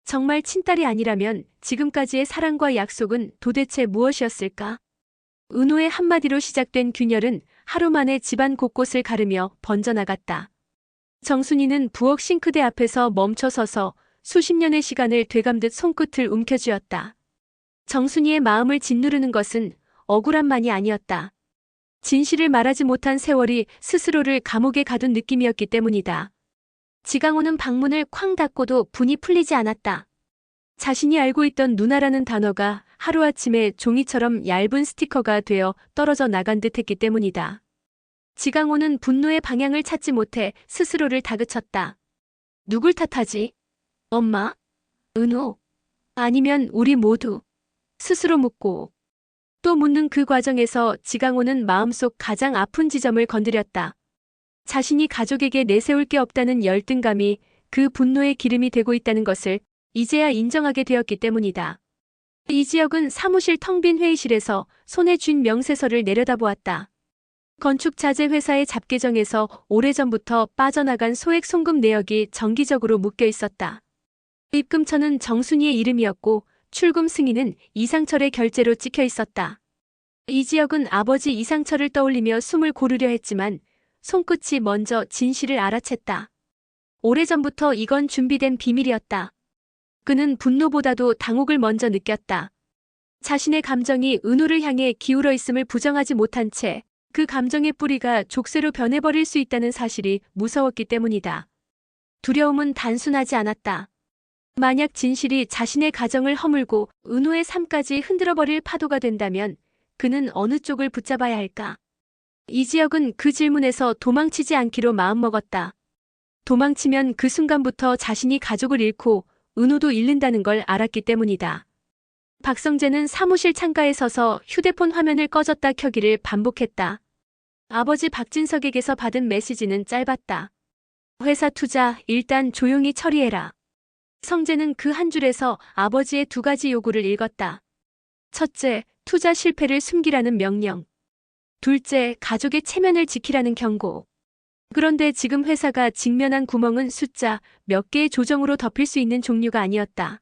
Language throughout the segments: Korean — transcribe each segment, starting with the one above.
정말 친딸이 아니라면 지금까지의 사랑과 약속은 도대체 무엇이었을까? 은호의 한마디로 시작된 균열은 하루 만에 집안 곳곳을 가르며 번져나갔다. 정순이는 부엌 싱크대 앞에서 멈춰서서 수십 년의 시간을 되감듯 손끝을 움켜쥐었다. 정순이의 마음을 짓누르는 것은 억울함만이 아니었다. 진실을 말하지 못한 세월이 스스로를 감옥에 가둔 느낌이었기 때문이다. 지강호는 방문을 쾅 닫고도 분이 풀리지 않았다. 자신이 알고 있던 누나라는 단어가 하루아침에 종이처럼 얇은 스티커가 되어 떨어져 나간 듯했기 때문이다. 지강호는 분노의 방향을 찾지 못해 스스로를 다그쳤다. 누굴 탓하지? 엄마? 은호? 아니면 우리 모두? 스스로 묻고 또 묻는 그 과정에서 지강호는 마음속 가장 아픈 지점을 건드렸다. 자신이 가족에게 내세울 게 없다는 열등감이 그 분노의 기름이 되고 있다는 것을 이제야 인정하게 되었기 때문이다. 이지혁은 사무실 텅 빈 회의실에서 손에 쥔 명세서를 내려다보았다. 건축자재 회사의 잡계정에서 오래전부터 빠져나간 소액 송금 내역이 정기적으로 묶여 있었다. 입금처는 정순이의 이름이었고 출금 승인은 이상철의 결제로 찍혀 있었다. 이지혁은 아버지 이상철을 떠올리며 숨을 고르려 했지만 손끝이 먼저 진실을 알아챘다. 오래전부터 이건 준비된 비밀이었다. 그는 분노보다도 당혹을 먼저 느꼈다. 자신의 감정이 은호를 향해 기울어 있음을 부정하지 못한 채 그 감정의 뿌리가 족쇄로 변해버릴 수 있다는 사실이 무서웠기 때문이다. 두려움은 단순하지 않았다. 만약 진실이 자신의 가정을 허물고 은호의 삶까지 흔들어버릴 파도가 된다면 그는 어느 쪽을 붙잡아야 할까? 이지혁은 그 질문에서 도망치지 않기로 마음먹었다. 도망치면 그 순간부터 자신이 가족을 잃고 은호도 잃는다는 걸 알았기 때문이다. 박성재는 사무실 창가에 서서 휴대폰 화면을 꺼졌다 켜기를 반복했다. 아버지 박진석에게서 받은 메시지는 짧았다. 회사 투자 일단 조용히 처리해라. 성재는 그 한 줄에서 아버지의 두 가지 요구를 읽었다. 첫째, 투자 실패를 숨기라는 명령. 둘째, 가족의 체면을 지키라는 경고. 그런데 지금 회사가 직면한 구멍은 숫자 몇 개의 조정으로 덮일 수 있는 종류가 아니었다.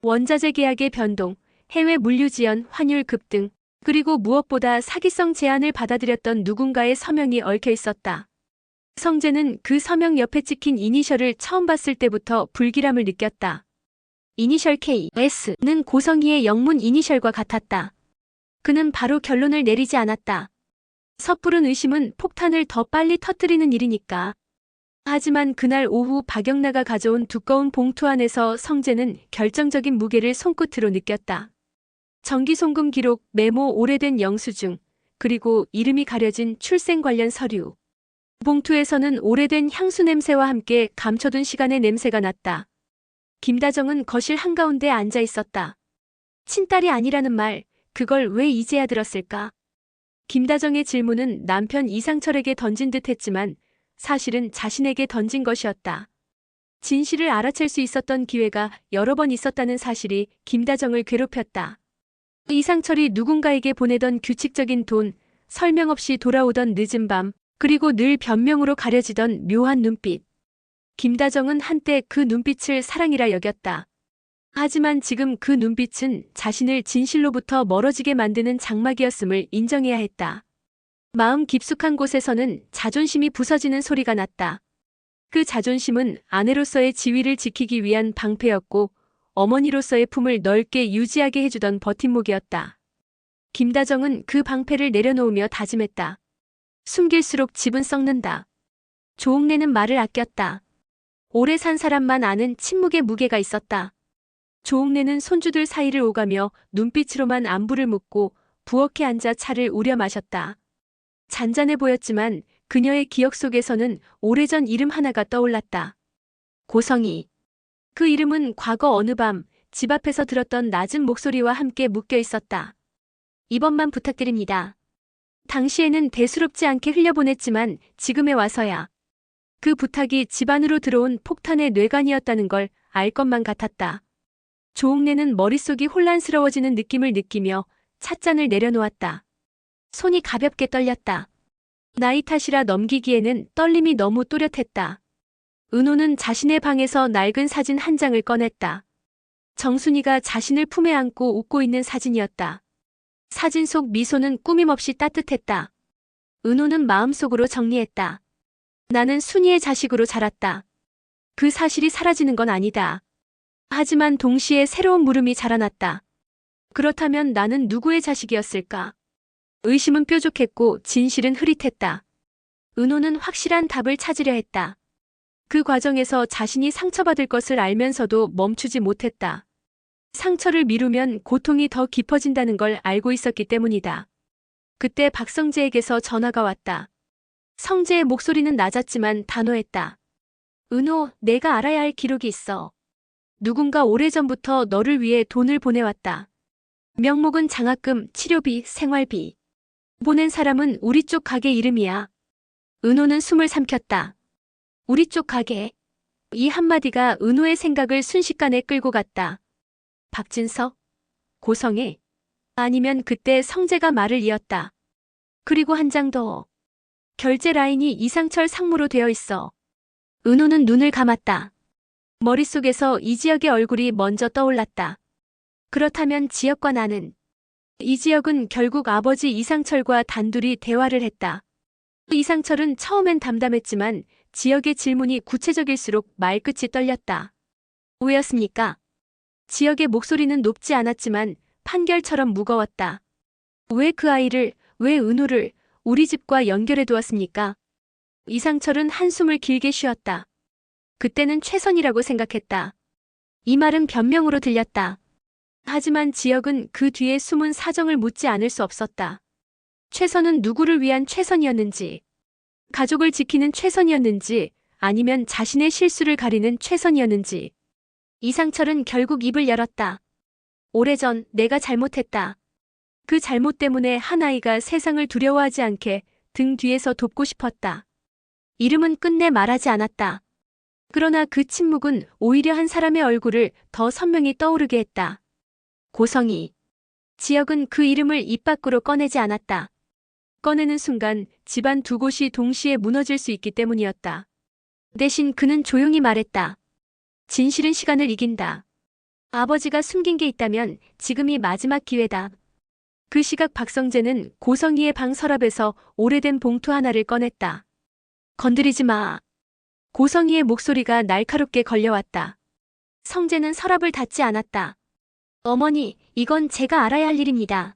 원자재 계약의 변동, 해외 물류 지연, 환율 급등, 그리고 무엇보다 사기성 제안을 받아들였던 누군가의 서명이 얽혀 있었다. 성재는 그 서명 옆에 찍힌 이니셜을 처음 봤을 때부터 불길함을 느꼈다. 이니셜 K, S는 고성희의 영문 이니셜과 같았다. 그는 바로 결론을 내리지 않았다. 섣부른 의심은 폭탄을 더 빨리 터뜨리는 일이니까. 하지만 그날 오후 박영나가 가져온 두꺼운 봉투 안에서 성재는 결정적인 무게를 손끝으로 느꼈다. 정기송금 기록, 메모, 오래된 영수증, 그리고 이름이 가려진 출생 관련 서류. 봉투에서는 오래된 향수 냄새와 함께 감춰둔 시간의 냄새가 났다. 김다정은 거실 한가운데 앉아 있었다. 친딸이 아니라는 말, 그걸 왜 이제야 들었을까? 김다정의 질문은 남편 이상철에게 던진 듯 했지만 사실은 자신에게 던진 것이었다. 진실을 알아챌 수 있었던 기회가 여러 번 있었다는 사실이 김다정을 괴롭혔다. 이상철이 누군가에게 보내던 규칙적인 돈, 설명 없이 돌아오던 늦은 밤, 그리고 늘 변명으로 가려지던 묘한 눈빛. 김다정은 한때 그 눈빛을 사랑이라 여겼다. 하지만 지금 그 눈빛은 자신을 진실로부터 멀어지게 만드는 장막이었음을 인정해야 했다. 마음 깊숙한 곳에서는 자존심이 부서지는 소리가 났다. 그 자존심은 아내로서의 지위를 지키기 위한 방패였고 어머니로서의 품을 넓게 유지하게 해주던 버팀목이었다. 김다정은 그 방패를 내려놓으며 다짐했다. 숨길수록 집은 썩는다. 조옥래는 말을 아꼈다. 오래 산 사람만 아는 침묵의 무게가 있었다. 조옥래는 손주들 사이를 오가며 눈빛으로만 안부를 묻고 부엌에 앉아 차를 우려 마셨다. 잔잔해 보였지만 그녀의 기억 속에서는 오래전 이름 하나가 떠올랐다. 고성희. 그 이름은 과거 어느 밤 집 앞에서 들었던 낮은 목소리와 함께 묶여 있었다. 이번만 부탁드립니다. 당시에는 대수롭지 않게 흘려보냈지만 지금에 와서야. 그 부탁이 집 안으로 들어온 폭탄의 뇌관이었다는 걸 알 것만 같았다. 조옥래는 머릿속이 혼란스러워지는 느낌을 느끼며 찻잔을 내려놓았다. 손이 가볍게 떨렸다. 나이 탓이라 넘기기에는 떨림이 너무 또렷했다. 은호는 자신의 방에서 낡은 사진 한 장을 꺼냈다. 정순이가 자신을 품에 안고 웃고 있는 사진이었다. 사진 속 미소는 꾸밈없이 따뜻했다. 은호는 마음속으로 정리했다. 나는 순이의 자식으로 자랐다. 그 사실이 사라지는 건 아니다. 하지만 동시에 새로운 물음이 자라났다. 그렇다면 나는 누구의 자식이었을까? 의심은 뾰족했고 진실은 흐릿했다. 은호는 확실한 답을 찾으려 했다. 그 과정에서 자신이 상처받을 것을 알면서도 멈추지 못했다. 상처를 미루면 고통이 더 깊어진다는 걸 알고 있었기 때문이다. 그때 박성재에게서 전화가 왔다. 성재의 목소리는 낮았지만 단호했다. 은호, 내가 알아야 할 기록이 있어. 누군가 오래전부터 너를 위해 돈을 보내왔다. 명목은 장학금, 치료비, 생활비. 보낸 사람은 우리 쪽 가게 이름이야. 은호는 숨을 삼켰다. 우리 쪽 가게. 이 한마디가 은호의 생각을 순식간에 끌고 갔다. 박진석? 고성애? 아니면 그때 성재가 말을 이었다. 그리고 한 장 더. 결제 라인이 이상철 상무로 되어 있어. 은호는 눈을 감았다. 머릿속에서 이지혁의 얼굴이 먼저 떠올랐다. 그렇다면 지혁과 나는. 이지혁은 결국 아버지 이상철과 단둘이 대화를 했다. 이상철은 처음엔 담담했지만 지혁의 질문이 구체적일수록 말끝이 떨렸다. 왜였습니까? 지혁의 목소리는 높지 않았지만 판결처럼 무거웠다. 왜 그 아이를, 왜 은호를 우리 집과 연결해 두었습니까? 이상철은 한숨을 길게 쉬었다. 그때는 최선이라고 생각했다. 이 말은 변명으로 들렸다. 하지만 지혁은 그 뒤에 숨은 사정을 묻지 않을 수 없었다. 최선은 누구를 위한 최선이었는지, 가족을 지키는 최선이었는지, 아니면 자신의 실수를 가리는 최선이었는지. 이상철은 결국 입을 열었다. 오래전 내가 잘못했다. 그 잘못 때문에 한 아이가 세상을 두려워하지 않게 등 뒤에서 돕고 싶었다. 이름은 끝내 말하지 않았다. 그러나 그 침묵은 오히려 한 사람의 얼굴을 더 선명히 떠오르게 했다. 고성이. 지혁은 그 이름을 입 밖으로 꺼내지 않았다. 꺼내는 순간 집안 두 곳이 동시에 무너질 수 있기 때문이었다. 대신 그는 조용히 말했다. 진실은 시간을 이긴다. 아버지가 숨긴 게 있다면 지금이 마지막 기회다. 그 시각 박성재는 고성이의 방 서랍에서 오래된 봉투 하나를 꺼냈다. 건드리지 마. 고성이의 목소리가 날카롭게 걸려왔다. 성재는 서랍을 닫지 않았다. 어머니, 이건 제가 알아야 할 일입니다.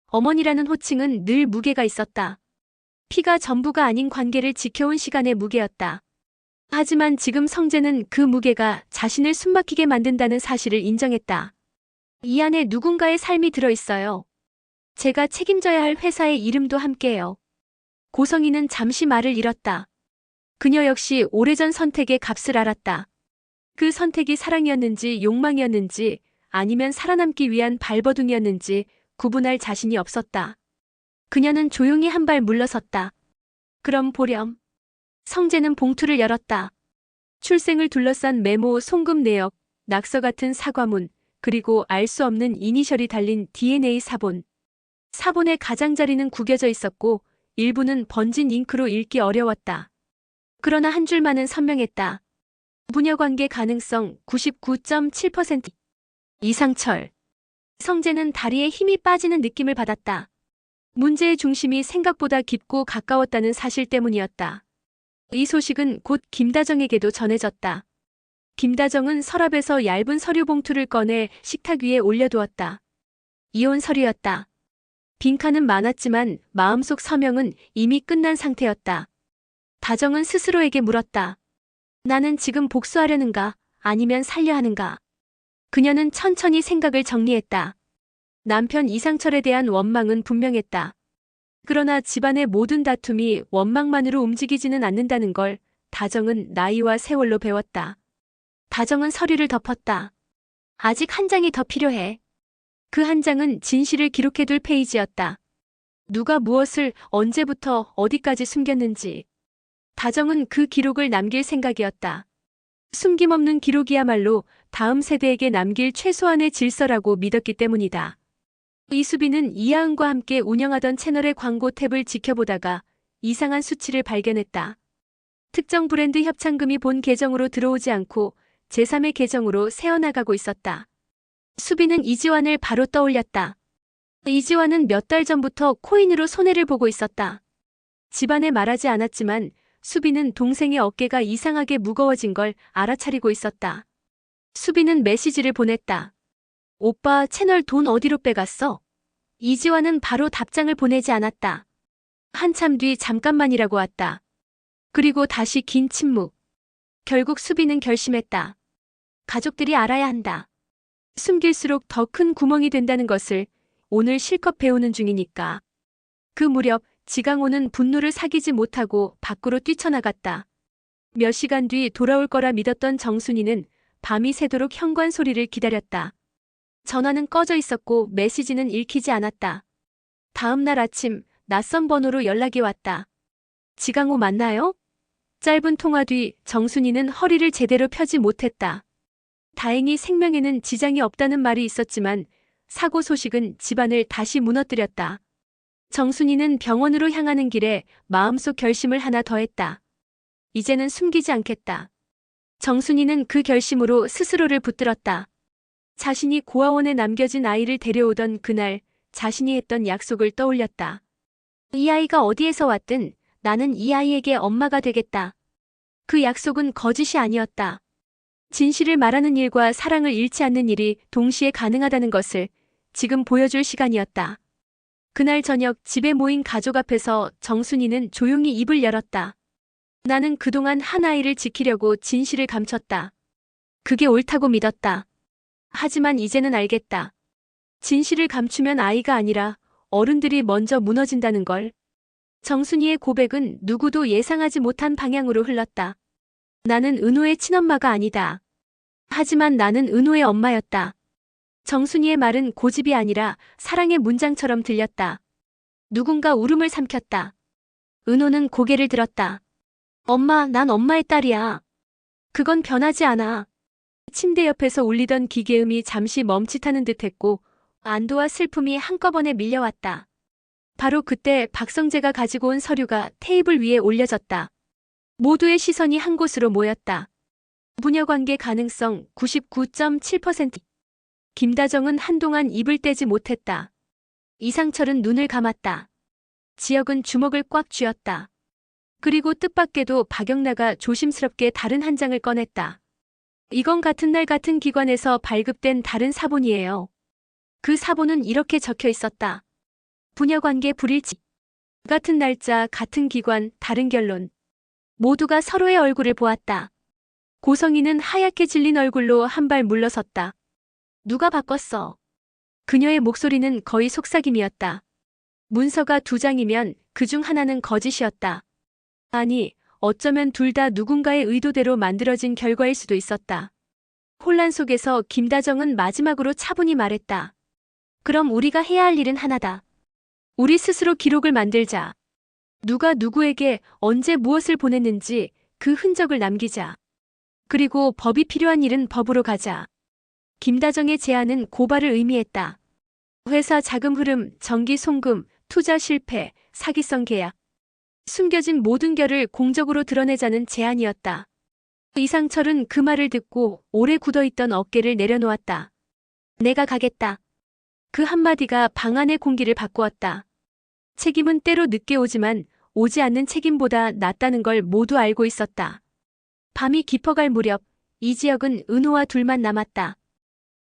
어머니라는 호칭은 늘 무게가 있었다. 피가 전부가 아닌 관계를 지켜온 시간의 무게였다. 하지만 지금 성재는 그 무게가 자신을 숨막히게 만든다는 사실을 인정했다. 이 안에 누군가의 삶이 들어있어요. 제가 책임져야 할 회사의 이름도 함께해요. 고성이는 잠시 말을 잃었다. 그녀 역시 오래전 선택의 값을 알았다. 그 선택이 사랑이었는지 욕망이었는지 아니면 살아남기 위한 발버둥이었는지 구분할 자신이 없었다. 그녀는 조용히 한 발 물러섰다. 그럼 보렴. 성재는 봉투를 열었다. 출생을 둘러싼 메모, 송금 내역, 낙서 같은 사과문, 그리고 알 수 없는 이니셜이 달린 DNA 사본. 사본의 가장자리는 구겨져 있었고 일부는 번진 잉크로 읽기 어려웠다. 그러나 한 줄만은 선명했다. 부녀관계 가능성 99.7%. 이상철. 성재는 다리에 힘이 빠지는 느낌을 받았다. 문제의 중심이 생각보다 깊고 가까웠다는 사실 때문이었다. 이 소식은 곧 김다정에게도 전해졌다. 김다정은 서랍에서 얇은 서류 봉투를 꺼내 식탁 위에 올려두었다. 이혼 서류였다. 빈칸은 많았지만 마음속 서명은 이미 끝난 상태였다. 다정은 스스로에게 물었다. 나는 지금 복수하려는가, 아니면 살려 하는가? 그녀는 천천히 생각을 정리했다. 남편 이상철에 대한 원망은 분명했다. 그러나 집안의 모든 다툼이 원망만으로 움직이지는 않는다는 걸 다정은 나이와 세월로 배웠다. 다정은 서류를 덮었다. 아직 한 장이 더 필요해. 그 한 장은 진실을 기록해둘 페이지였다. 누가 무엇을 언제부터 어디까지 숨겼는지. 다정은 그 기록을 남길 생각이었다. 숨김없는 기록이야말로 다음 세대에게 남길 최소한의 질서라고 믿었기 때문이다. 이수빈은 이하은과 함께 운영하던 채널의 광고 탭을 지켜보다가 이상한 수치를 발견했다. 특정 브랜드 협찬금이 본 계정으로 들어오지 않고 제3의 계정으로 새어나가고 있었다. 수빈은 이지환을 바로 떠올렸다. 이지환은 몇 달 전부터 코인으로 손해를 보고 있었다. 집안에 말하지 않았지만 수빈은 동생의 어깨가 이상하게 무거워진 걸 알아차리고 있었다. 수빈은 메시지를 보냈다. 오빠 채널 돈 어디로 빼갔어? 이지환은 바로 답장을 보내지 않았다. 한참 뒤 잠깐만이라고 왔다. 그리고 다시 긴 침묵. 결국 수빈은 결심했다. 가족들이 알아야 한다. 숨길수록 더 큰 구멍이 된다는 것을 오늘 실컷 배우는 중이니까. 그 무렵 지강호는 분노를 사귀지 못하고 밖으로 뛰쳐나갔다. 몇 시간 뒤 돌아올 거라 믿었던 정순이는 밤이 새도록 현관 소리를 기다렸다. 전화는 꺼져 있었고 메시지는 읽히지 않았다. 다음 날 아침 낯선 번호로 연락이 왔다. 지강호 맞나요? 짧은 통화 뒤 정순이는 허리를 제대로 펴지 못했다. 다행히 생명에는 지장이 없다는 말이 있었지만 사고 소식은 집안을 다시 무너뜨렸다. 정순이는 병원으로 향하는 길에 마음속 결심을 하나 더했다. 이제는 숨기지 않겠다. 정순이는 그 결심으로 스스로를 붙들었다. 자신이 고아원에 남겨진 아이를 데려오던 그날 자신이 했던 약속을 떠올렸다. 이 아이가 어디에서 왔든 나는 이 아이에게 엄마가 되겠다. 그 약속은 거짓이 아니었다. 진실을 말하는 일과 사랑을 잃지 않는 일이 동시에 가능하다는 것을 지금 보여줄 시간이었다. 그날 저녁 집에 모인 가족 앞에서 정순이는 조용히 입을 열었다. 나는 그동안 한 아이를 지키려고 진실을 감췄다. 그게 옳다고 믿었다. 하지만 이제는 알겠다. 진실을 감추면 아이가 아니라 어른들이 먼저 무너진다는 걸. 정순이의 고백은 누구도 예상하지 못한 방향으로 흘렀다. 나는 은호의 친엄마가 아니다. 하지만 나는 은호의 엄마였다. 정순이의 말은 고집이 아니라 사랑의 문장처럼 들렸다. 누군가 울음을 삼켰다. 은호는 고개를 들었다. 엄마, 난 엄마의 딸이야. 그건 변하지 않아. 침대 옆에서 울리던 기계음이 잠시 멈칫하는 듯했고 안도와 슬픔이 한꺼번에 밀려왔다. 바로 그때 박성재가 가지고 온 서류가 테이블 위에 올려졌다. 모두의 시선이 한 곳으로 모였다. 부녀관계 가능성 99.7%. 김다정은 한동안 입을 떼지 못했다. 이상철은 눈을 감았다. 지혁은 주먹을 꽉 쥐었다. 그리고 뜻밖에도 박영나가 조심스럽게 다른 한 장을 꺼냈다. 이건 같은 날 같은 기관에서 발급된 다른 사본이에요. 그 사본은 이렇게 적혀 있었다. 부녀관계 불일치. 같은 날짜, 같은 기관, 다른 결론. 모두가 서로의 얼굴을 보았다. 고성이는 하얗게 질린 얼굴로 한 발 물러섰다. 누가 바꿨어? 그녀의 목소리는 거의 속삭임이었다. 문서가 2장이면 그중 하나는 거짓이었다. 아니, 어쩌면 둘 다 누군가의 의도대로 만들어진 결과일 수도 있었다. 혼란 속에서 김다정은 마지막으로 차분히 말했다. 그럼 우리가 해야 할 일은 하나다. 우리 스스로 기록을 만들자. 누가 누구에게 언제 무엇을 보냈는지 그 흔적을 남기자. 그리고 법이 필요한 일은 법으로 가자. 김다정의 제안은 고발을 의미했다. 회사 자금 흐름, 정기 송금, 투자 실패, 사기성 계약. 숨겨진 모든 결을 공적으로 드러내자는 제안이었다. 이상철은 그 말을 듣고 오래 굳어있던 어깨를 내려놓았다. 내가 가겠다. 그 한마디가 방 안의 공기를 바꾸었다. 책임은 때로 늦게 오지만 오지 않는 책임보다 낫다는 걸 모두 알고 있었다. 밤이 깊어갈 무렵 이지혁은 은호와 둘만 남았다.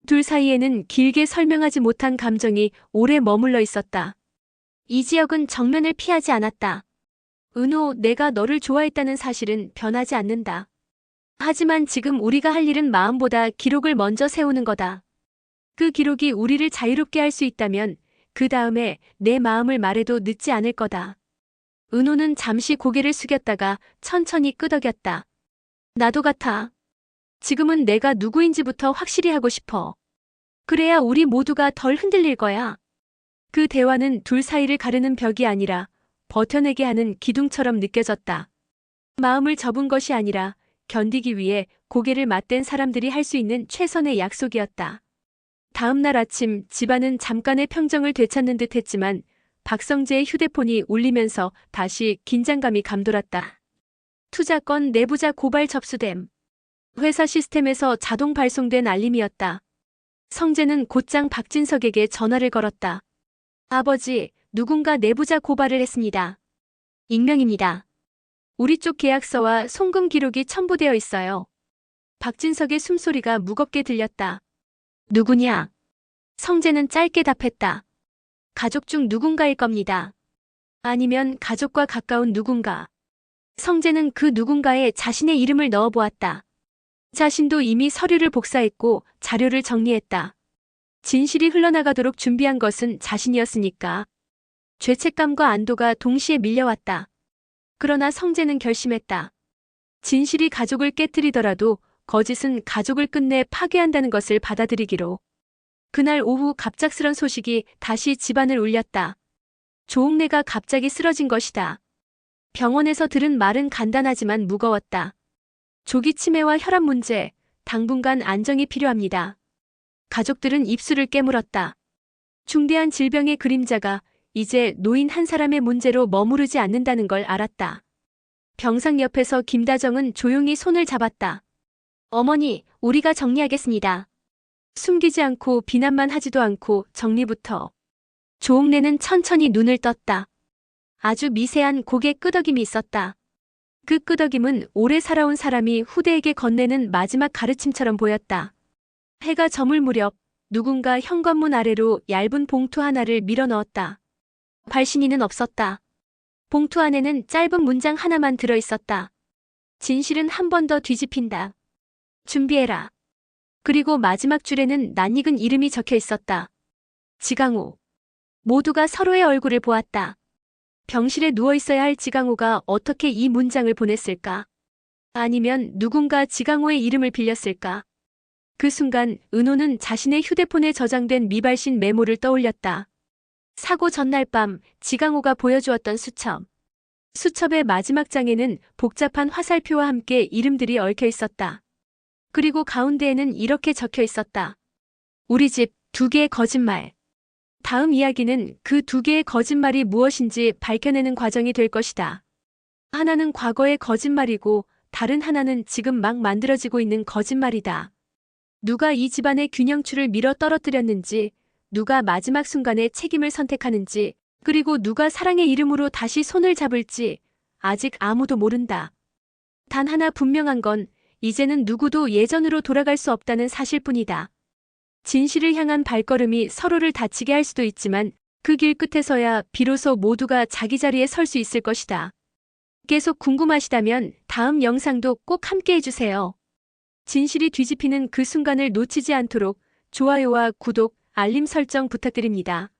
둘 사이에는 길게 설명하지 못한 감정이 오래 머물러 있었다. 이지혁은 정면을 피하지 않았다. 은호, 내가 너를 좋아했다는 사실은 변하지 않는다. 하지만 지금 우리가 할 일은 마음보다 기록을 먼저 세우는 거다. 그 기록이 우리를 자유롭게 할 수 있다면 그 다음에 내 마음을 말해도 늦지 않을 거다. 은호는 잠시 고개를 숙였다가 천천히 끄덕였다. 나도 같아. 지금은 내가 누구인지부터 확실히 하고 싶어. 그래야 우리 모두가 덜 흔들릴 거야. 그 대화는 둘 사이를 가르는 벽이 아니라 버텨내게 하는 기둥처럼 느껴졌다. 마음을 접은 것이 아니라 견디기 위해 고개를 맞댄 사람들이 할 수 있는 최선의 약속이었다. 다음 날 아침 집안은 잠깐의 평정을 되찾는 듯 했지만 박성재의 휴대폰이 울리면서 다시 긴장감이 감돌았다. 투자권 내부자 고발 접수됨. 회사 시스템에서 자동 발송된 알림이었다. 성재는 곧장 박진석에게 전화를 걸었다. 아버지, 누군가 내부자 고발을 했습니다. 익명입니다. 우리 쪽 계약서와 송금 기록이 첨부되어 있어요. 박진석의 숨소리가 무겁게 들렸다. 누구냐? 성재는 짧게 답했다. 가족 중 누군가일 겁니다. 아니면 가족과 가까운 누군가. 성재는 그 누군가에 자신의 이름을 넣어보았다. 자신도 이미 서류를 복사했고 자료를 정리했다. 진실이 흘러나가도록 준비한 것은 자신이었으니까. 죄책감과 안도가 동시에 밀려왔다. 그러나 성재는 결심했다. 진실이 가족을 깨뜨리더라도 거짓은 가족을 끝내 파괴한다는 것을 받아들이기로. 그날 오후 갑작스런 소식이 다시 집안을 울렸다. 조옥래가 갑자기 쓰러진 것이다. 병원에서 들은 말은 간단하지만 무거웠다. 조기 치매와 혈압 문제, 당분간 안정이 필요합니다. 가족들은 입술을 깨물었다. 중대한 질병의 그림자가 이제 노인 한 사람의 문제로 머무르지 않는다는 걸 알았다. 병상 옆에서 김다정은 조용히 손을 잡았다. 어머니, 우리가 정리하겠습니다. 숨기지 않고 비난만 하지도 않고 정리부터. 조옥래는 천천히 눈을 떴다. 아주 미세한 고개 끄덕임이 있었다. 그 끄덕임은 오래 살아온 사람이 후대에게 건네는 마지막 가르침처럼 보였다. 해가 저물 무렵 누군가 현관문 아래로 얇은 봉투 하나를 밀어 넣었다. 발신인은 없었다. 봉투 안에는 짧은 문장 하나만 들어 있었다. 진실은 한 번 더 뒤집힌다. 준비해라. 그리고 마지막 줄에는 낯익은 이름이 적혀 있었다. 지강호. 모두가 서로의 얼굴을 보았다. 병실에 누워있어야 할 지강호가 어떻게 이 문장을 보냈을까? 아니면 누군가 지강호의 이름을 빌렸을까? 그 순간 은호는 자신의 휴대폰에 저장된 미발신 메모를 떠올렸다. 사고 전날 밤 지강호가 보여주었던 수첩. 수첩의 마지막 장에는 복잡한 화살표와 함께 이름들이 얽혀 있었다. 그리고 가운데에는 이렇게 적혀 있었다. 우리 집 2개의 거짓말. 다음 이야기는 그 2개의 거짓말이 무엇인지 밝혀내는 과정이 될 것이다. 하나는 과거의 거짓말이고 다른 하나는 지금 막 만들어지고 있는 거짓말이다. 누가 이 집안의 균형추를 밀어 떨어뜨렸는지, 누가 마지막 순간에 책임을 선택하는지, 그리고 누가 사랑의 이름으로 다시 손을 잡을지 아직 아무도 모른다. 단 하나 분명한 건 이제는 누구도 예전으로 돌아갈 수 없다는 사실뿐이다. 진실을 향한 발걸음이 서로를 다치게 할 수도 있지만 그 길 끝에서야 비로소 모두가 자기 자리에 설 수 있을 것이다. 계속 궁금하시다면 다음 영상도 꼭 함께 해주세요. 진실이 뒤집히는 그 순간을 놓치지 않도록 좋아요와 구독, 알림 설정 부탁드립니다.